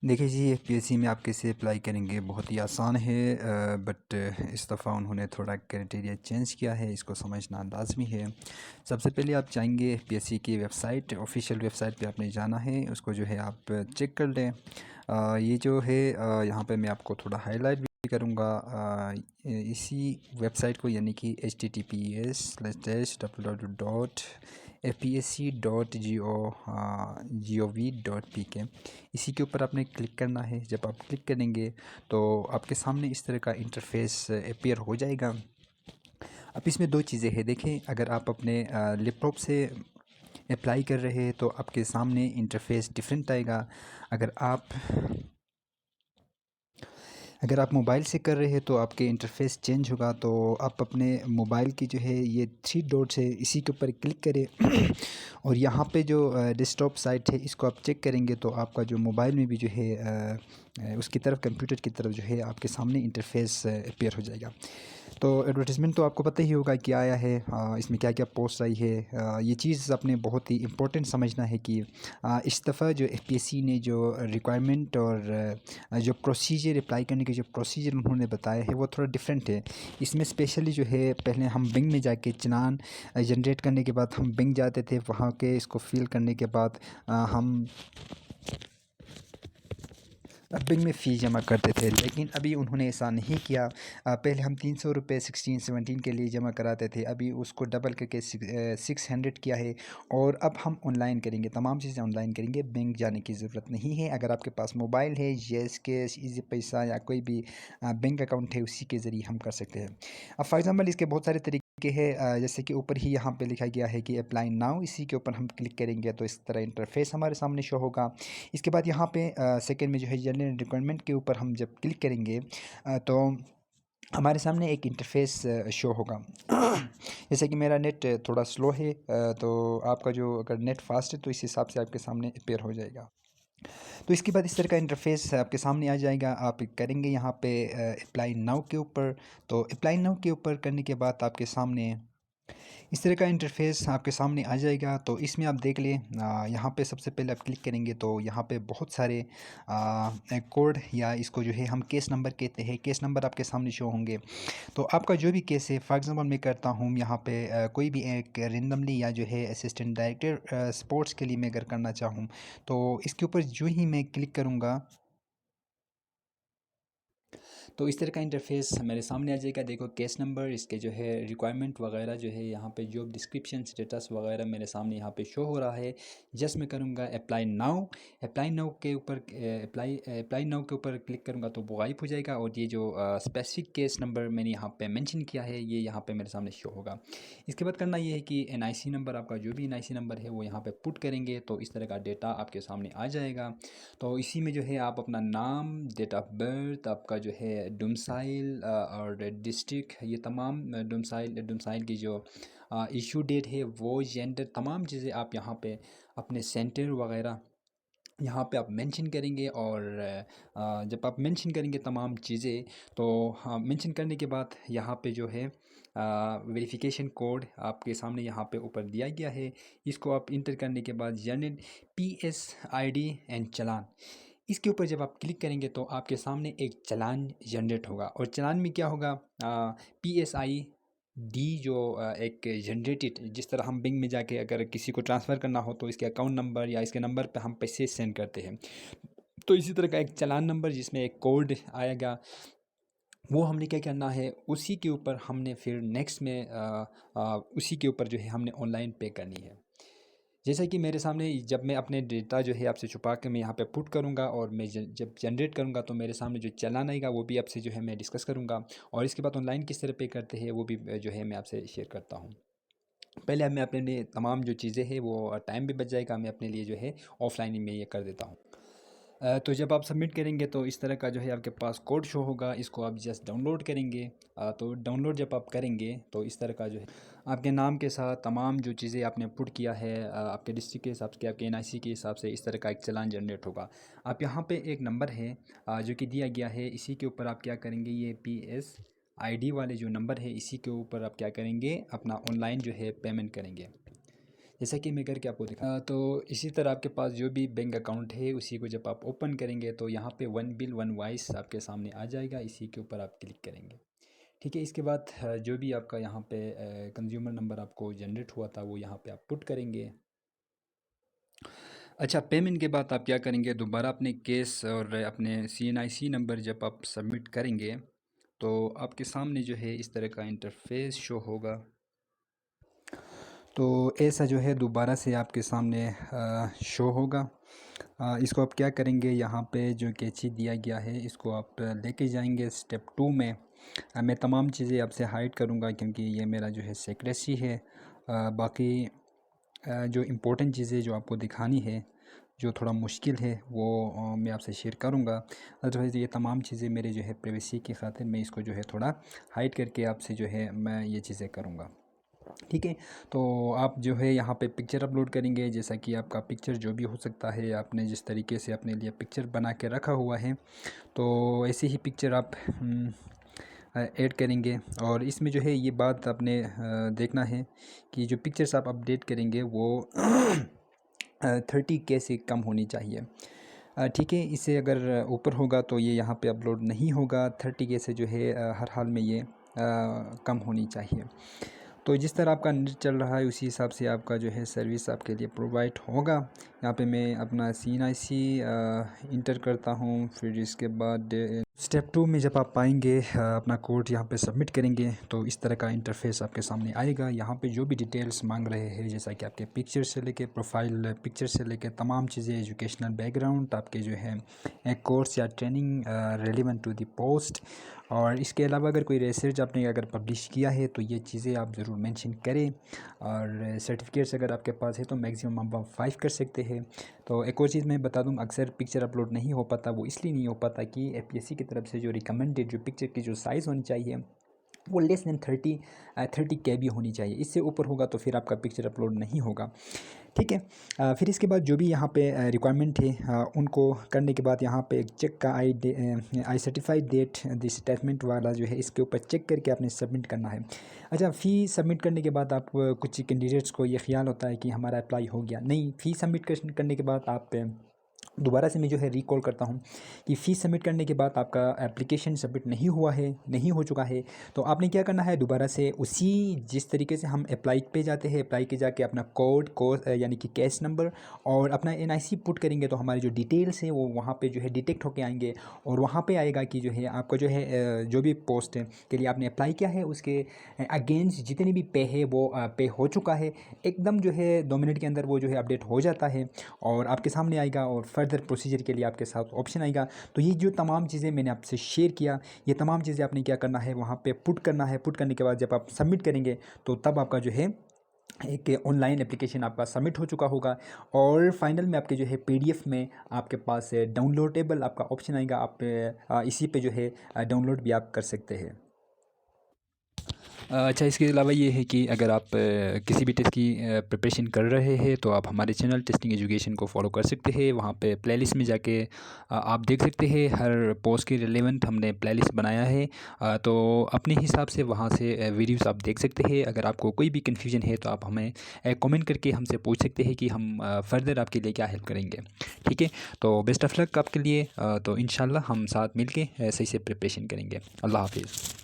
देखिए जी, एफपीएससी में आप कैसे अप्लाई करेंगे बहुत ही आसान है। बट इस दफ़ा उन्होंने थोड़ा क्राइटेरिया चेंज किया है, इसको समझना लाजमी है। सबसे पहले आप जाएंगे एफपीएससी की वेबसाइट, ऑफिशियल वेबसाइट पे आपने जाना है, उसको जो है आप चेक कर लें। ये जो है यहाँ पे मैं आपको थोड़ा हाईलाइट भी करूँगा इसी वेबसाइट को, यानी कि https://www.fpsc.gov.pk। इसी के ऊपर आपने क्लिक करना है। जब आप क्लिक करेंगे तो आपके सामने इस तरह का इंटरफेस अपीयर हो जाएगा। अब इसमें दो चीज़ें हैं, देखें, अगर आप अपने लैपटॉप से अप्लाई कर रहे हैं तो आपके सामने इंटरफेस डिफरेंट आएगा। अगर आप अगर आप मोबाइल से कर रहे हैं तो आपके इंटरफेस चेंज होगा। तो आप अपने मोबाइल की जो है ये थ्री डॉट्स है, इसी के ऊपर क्लिक करें और यहाँ पे जो डेस्कटॉप साइट है इसको आप चेक करेंगे तो आपका जो मोबाइल में भी जो है उसकी तरफ, कंप्यूटर की तरफ जो है आपके सामने इंटरफेस अपीयर हो जाएगा। तो एडवर्टाइजमेंट तो आपको पता ही होगा क्या आया है, इसमें क्या क्या पोस्ट आई है। ये चीज़ आपने बहुत ही इम्पोर्टेंट समझना है कि इस दफ़ा जो एफपीएससी ने जो रिक्वायरमेंट और जो प्रोसीजर अप्लाई करने के जो प्रोसीजर उन्होंने बताया है वो थोड़ा डिफरेंट है। इसमें स्पेशली जो है, पहले हम बिंग में जाके चलान जनरेट करने के बाद हम बिंग जाते थे, वहाँ के इसको फिल करने के बाद हम बिंग में फ़ी जमा करते थे। लेकिन अभी उन्होंने ऐसा नहीं किया। पहले हम 300 रुपये 16-17 के लिए जमा कराते थे, अभी उसको डबल करके 600 किया है। और अब हम ऑनलाइन करेंगे, तमाम चीज़ें ऑनलाइन करेंगे, बैंक जाने की ज़रूरत नहीं है। अगर आपके पास मोबाइल है, येस कैश, इजी पैसा या कोई भी बैंक अकाउंट है, उसी के ज़रिए हम कर सकते हैं। अब फॉर एग्ज़ाम्पल इसके बहुत सारे तरीके हैं, जैसे कि ऊपर ही यहाँ पे लिखा गया है कि अप्लाई नाउ, इसी के ऊपर हम क्लिक करेंगे तो इस तरह इंटरफेस हमारे सामने शो होगा। इसके बाद यहाँ पे सेकंड में जो है जनरल रिक्वायरमेंट के ऊपर हम जब क्लिक करेंगे तो हमारे सामने एक इंटरफेस शो होगा। जैसे कि मेरा नेट थोड़ा स्लो है, तो आपका जो अगर नेट फास्ट है तो इस हिसाब से आपके सामने अपेयर हो जाएगा। तो इसके बाद इस तरह का इंटरफेस आपके सामने आ जाएगा। आप करेंगे यहाँ पे अप्लाई नाउ के ऊपर। तो अप्लाई नाउ के ऊपर करने के बाद आपके सामने इस तरह का इंटरफेस आपके सामने आ जाएगा। तो इसमें आप देख लें, यहाँ पे सबसे पहले आप क्लिक करेंगे तो यहाँ पे बहुत सारे कोड, या इसको जो है हम केस नंबर कहते हैं, केस नंबर आपके सामने शो होंगे। तो आपका जो भी केस है, फॉर एग्जांपल मैं करता हूँ यहाँ पे कोई भी एक रेंडमली, या जो है असिस्टेंट डायरेक्टर स्पोर्ट्स के लिए मैं अगर करना चाहूँ तो इसके ऊपर जो ही मैं क्लिक करूँगा तो इस तरह का इंटरफेस मेरे सामने आ जाएगा। देखो, केस नंबर, इसके जो है रिक्वायरमेंट वगैरह जो है यहाँ पे जॉब डिस्क्रिप्शन, स्टेटस वगैरह मेरे सामने यहाँ पे शो हो रहा है। जस्ट मैं करूँगा अप्लाई नाउ। अप्लाई नाउ के ऊपर अप्लाई नाउ के ऊपर क्लिक करूँगा तो वो गायब हो जाएगा, और ये जो स्पेसिफिक केस नंबर मैंने यहाँ पे मेंशन किया है ये यहाँ पे मेरे सामने शो होगा। इसके बाद करना ये है कि एनआईसी नंबर, आपका जो भी एनआईसी नंबर है वो यहाँ पे पुट करेंगे तो इस तरह का डेटा आपके सामने आ जाएगा। तो इसी में जो है आप अपना नाम, डेट ऑफ बर्थ, आपका जो है डोमिसाइल और डिस्ट्रिक्ट, ये तमाम डोमिसाइल की जो इशू डेट है वो, जेंडर, तमाम चीज़ें आप यहाँ पे अपने सेंटर वगैरह यहाँ पे आप मेंशन करेंगे। और जब आप मेंशन करेंगे तमाम चीज़ें तो हाँ, मेंशन करने के बाद यहाँ पे जो है वेरिफिकेशन कोड आपके सामने यहाँ पे ऊपर दिया गया है। इसको आप इंटर करने के बाद जनरल PSID एंड चालान, इसके ऊपर जब आप क्लिक करेंगे तो आपके सामने एक चालान जनरेट होगा। और चालान में क्या होगा, PSID जो एक जनरेटेड, जिस तरह हम बैंक में जाके अगर किसी को ट्रांसफ़र करना हो तो इसके अकाउंट नंबर या इसके नंबर पे हम पैसे सेंड करते हैं, तो इसी तरह का एक चालान नंबर जिसमें एक कोड आएगा, वो हमने क्या करना है, उसी के ऊपर हमने फिर नेक्स्ट में उसी के ऊपर जो है हमने ऑनलाइन पे करनी है। जैसा कि मेरे सामने जब मैं अपने डेटा जो है आपसे छुपा के मैं यहाँ पे पुट करूँगा और मैं जब जनरेट करूँगा तो मेरे सामने जो चालान आएगा वो भी आपसे जो है मैं डिस्कस करूँगा। और इसके बाद ऑनलाइन किस तरह पे करते हैं वो भी जो है मैं आपसे शेयर करता हूँ। पहले अब मैं अपने लिए तमाम जो चीज़ें हैं वो टाइम भी बच जाएगा, मैं अपने लिए जो है ऑफलाइन ही मैं ये कर देता हूँ। तो जब आप सबमिट करेंगे तो इस तरह का जो है आपके पास कोड शो होगा, इसको आप जस्ट डाउनलोड करेंगे। तो डाउनलोड जब आप करेंगे तो इस तरह का जो है आपके नाम के साथ तमाम जो चीज़ें आपने पुट किया है, आपके डिस्ट्रिक्ट के हिसाब से, आपके एनआईसी के हिसाब से इस तरह का एक चालान जनरेट होगा। आप यहाँ पे एक नंबर है जो कि दिया गया है, इसी के ऊपर आप क्या करेंगे, ये PSID वाले जो नंबर है इसी के ऊपर आप क्या करेंगे, अपना ऑनलाइन जो है पेमेंट करेंगे। जैसा कि मैं करके आपको तो इसी तरह आपके पास जो भी बैंक अकाउंट है उसी को जब आप ओपन करेंगे तो यहाँ पे वन बिल वन वॉइस आपके सामने आ जाएगा, इसी के ऊपर आप क्लिक करेंगे। ठीक है, इसके बाद जो भी आपका यहाँ पे कंज्यूमर नंबर आपको जनरेट हुआ था वो यहाँ पे आप पुट करेंगे। अच्छा, पेमेंट के बाद आप क्या करेंगे, दोबारा अपने केस और अपने CNIC नंबर जब आप सबमिट करेंगे तो आपके सामने जो है इस तरह का इंटरफेस शो होगा। तो ऐसा जो है दोबारा से आपके सामने शो होगा। इसको आप क्या करेंगे, यहाँ पे जो कैची दिया गया है इसको आप लेके जाएंगे स्टेप 2 में। मैं तमाम चीज़ें आपसे हाइड करूँगा क्योंकि ये मेरा जो है सीक्रेसी है। बाकी जो इम्पोर्टेंट चीज़ें जो आपको दिखानी है, जो थोड़ा मुश्किल है वो मैं आपसे शेयर करूँगा। अदरवाइज़ ये तमाम चीज़ें मेरे जो है प्राइवेसी की खातिर मैं इसको जो है थोड़ा हाइड करके आपसे जो है मैं ये चीज़ें करूँगा। ठीक है, तो आप जो है यहाँ पे पिक्चर अपलोड करेंगे, जैसा कि आपका पिक्चर जो भी हो सकता है, आपने जिस तरीके से अपने लिए पिक्चर बना के रखा हुआ है तो ऐसे ही पिक्चर आप ऐड करेंगे। और इसमें जो है ये बात आपने देखना है कि जो पिक्चर्स आप अपडेट करेंगे वो 30K से कम होनी चाहिए। ठीक है, इससे अगर ऊपर होगा तो ये यहाँ पे अपलोड नहीं होगा। 30K से जो है हर हाल में ये कम होनी चाहिए। तो जिस तरह आपका नेट चल रहा है उसी हिसाब से आपका जो है सर्विस आपके लिए प्रोवाइड होगा। यहाँ पे मैं अपना CNIC इंटर करता हूँ, फिर इसके बाद स्टेप 2 में जब आप पाएंगे अपना कोड यहाँ पे सबमिट करेंगे तो इस तरह का इंटरफेस आपके सामने आएगा। यहाँ पे जो भी डिटेल्स मांग रहे हैं, जैसा कि आपके पिक्चर से लेके प्रोफाइल पिक्चर से लेके तमाम चीज़ें, एजुकेशनल बैकग्राउंड, आपके जो है एक कोर्स या training relevant to the post, और इसके अलावा अगर कोई रिसर्च आपने अगर पब्लिश किया है तो ये चीज़ें आप ज़रूर मेंशन करें। और सर्टिफिकेट्स अगर आपके पास है तो मैक्सिमम आप 5 कर सकते हैं। तो एक और चीज़ मैं बता दूं, अक्सर पिक्चर अपलोड नहीं हो पाता, वो इसलिए नहीं हो पाता कि APSC की तरफ से जो रिकमेंडेड जो पिक्चर की जो साइज़ होनी चाहिए वो लेस देन 30 KB होनी चाहिए। इससे ऊपर होगा तो फिर आपका पिक्चर अपलोड नहीं होगा। ठीक है, फिर इसके बाद जो भी यहाँ पे रिक्वायरमेंट है उनको करने के बाद यहाँ पे एक चेक का I certified that this attachment वाला जो है इसके ऊपर चेक करके आपने सबमिट करना है। अच्छा, फ़ी सबमिट करने के बाद आप कुछ कैंडिडेट्स को ये ख्याल होता है कि हमारा अप्लाई हो गया। नहीं, फ़ी सबमिट करने के बाद आप दोबारा से मैं जो है रिकॉल करता हूँ कि फ़ीस सबमिट करने के बाद आपका एप्लीकेशन सबमिट नहीं हुआ है, नहीं हो चुका है, तो आपने क्या करना है, दोबारा से उसी जिस तरीके से हम अप्लाई पे जाते हैं, अप्लाई के जाके अपना कोड यानी कि कैश नंबर और अपना NIC पुट करेंगे तो हमारी जो डिटेल्स है वो वहाँ पे जो है डिटेक्ट होके आएंगे। और वहाँ पे आएगा कि जो है आपका जो है जो भी पोस्ट के लिए आपने अप्लाई किया है उसके अगेंस्ट जितने भी पे है वो पे हो चुका है। एकदम जो है 2 मिनट के अंदर वो जो है अपडेट हो जाता है और आपके सामने आएगा और फर्दर प्रोसीजर के लिए आपके साथ ऑप्शन आएगा। तो ये जो तमाम चीज़ें मैंने आपसे शेयर किया, ये तमाम चीज़ें आपने क्या करना है, वहाँ पे पुट करना है। पुट करने के बाद जब आप सबमिट करेंगे तो तब आपका जो है एक ऑनलाइन एप्लीकेशन आपका सबमिट हो चुका होगा। और फाइनल में आपके जो है PDF में आपके पास डाउनलोडेबल आपका ऑप्शन आएगा। आप इसी पे जो है डाउनलोड भी आप कर सकते हैं। अच्छा, इसके अलावा ये है कि अगर आप किसी भी टेस्ट की प्रिपरेशन कर रहे हैं तो आप हमारे चैनल टेस्टिंग एजुकेशन को फॉलो कर सकते हैं। वहाँ पे प्लेलिस्ट में जाके आप देख सकते हैं, हर पोस्ट के रिलेवेंट हमने प्लेलिस्ट बनाया है। तो अपने हिसाब से वहाँ से वीडियोस आप देख सकते हैं। अगर आपको कोई भी कन्फ्यूजन है तो आप हमें कमेंट करके हमसे पूछ सकते हैं कि हम फर्दर आपके लिए क्या हेल्प करेंगे। ठीक है, तो बेस्ट ऑफ लक आपके लिए। तो इंशाल्लाह हम साथ मिल के सही से प्रिपरेशन करेंगे। अल्लाह हाफिज़।